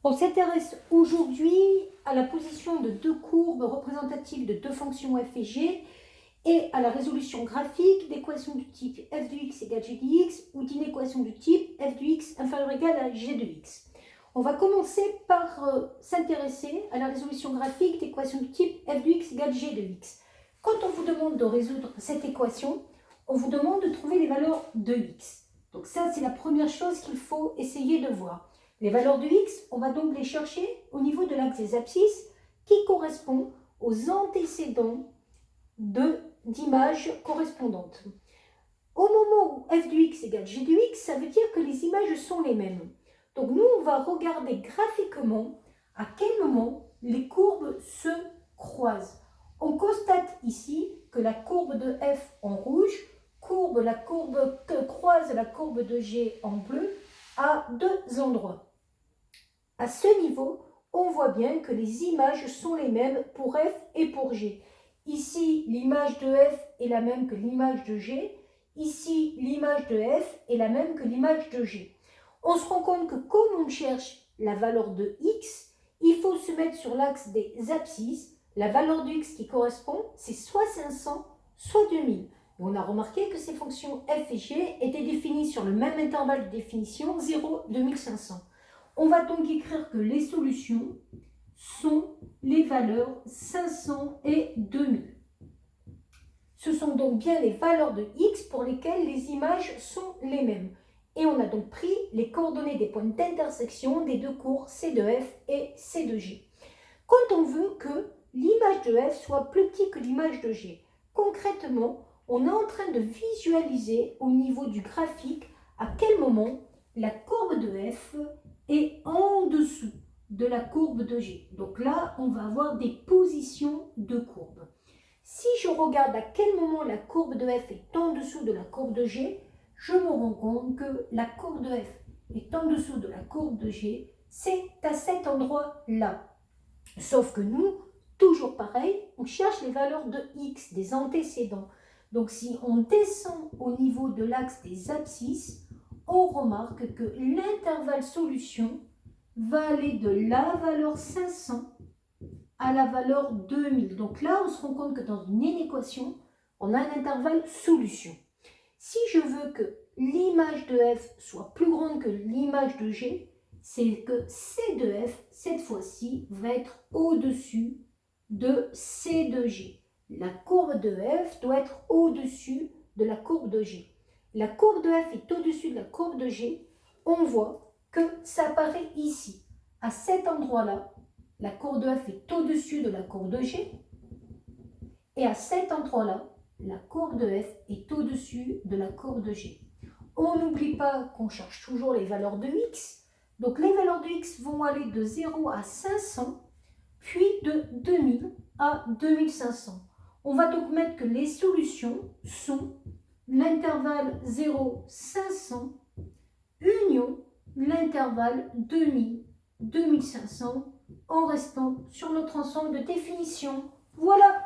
On s'intéresse aujourd'hui à la position de deux courbes représentatives de deux fonctions f et g et à la résolution graphique d'équations du type f de x égale g de x ou d'une équation du type f de x inférieur ou égal à g de x. On va commencer par s'intéresser à la résolution graphique d'équations du type f de x égale g de x. Quand on vous demande de résoudre cette équation, on vous demande de trouver les valeurs de x. Donc ça, c'est la première chose qu'il faut essayer de voir. Les valeurs de x, on va donc les chercher au niveau de l'axe des abscisses qui correspond aux antécédents d'images correspondantes. Au moment où f de x égale g de x, ça veut dire que les images sont les mêmes. Donc nous, on va regarder graphiquement à quel moment les courbes se croisent. On constate ici que la courbe de f en rouge croise la courbe de g en bleu à deux endroits. À ce niveau, on voit bien que les images sont les mêmes pour f et pour g. Ici, l'image de f est la même que l'image de g. Ici, l'image de f est la même que l'image de g. On se rend compte que comme on cherche la valeur de x, il faut se mettre sur l'axe des abscisses. La valeur de x qui correspond, c'est soit 500, soit 2000. Et on a remarqué que ces fonctions f et g étaient définies sur le même intervalle de définition, 0, 2500. On va donc écrire que les solutions sont les valeurs 500 et 2000. Ce sont donc bien les valeurs de x pour lesquelles les images sont les mêmes. Et on a donc pris les coordonnées des points d'intersection des deux courbes C de f et C de g. Quand on veut que l'image de f soit plus petite que l'image de g, concrètement, on est en train de visualiser au niveau du graphique à quel moment la courbe de f est en dessous de la courbe de g. Donc là, on va avoir des positions de courbes. Si je regarde à quel moment la courbe de f est en dessous de la courbe de g, je me rends compte que la courbe de f est en dessous de la courbe de g, c'est à cet endroit-là. Sauf que nous, toujours pareil, on cherche les valeurs de x, des antécédents. Donc si on descend au niveau de l'axe des abscisses, on remarque que l'intervalle solution va aller de la valeur 500 à la valeur 2000. Donc là, on se rend compte que dans une équation, on a un intervalle solution. Si je veux que l'image de f soit plus grande que l'image de g, c'est que C de f, cette fois-ci, va être au-dessus de C de g. La courbe de f doit être au-dessus de la courbe de g. La courbe de f est au-dessus de la courbe de g. On voit que ça apparaît ici. À cet endroit-là, la courbe de f est au-dessus de la courbe de g. Et à cet endroit-là, la courbe de f est au-dessus de la courbe de g. On n'oublie pas qu'on cherche toujours les valeurs de x. Donc les valeurs de x vont aller de 0 à 500, puis de 2000 à 2500. On va donc mettre que les solutions sont l'intervalle 0,500 union l'intervalle 2000-2500 en restant sur notre ensemble de définition. Voilà.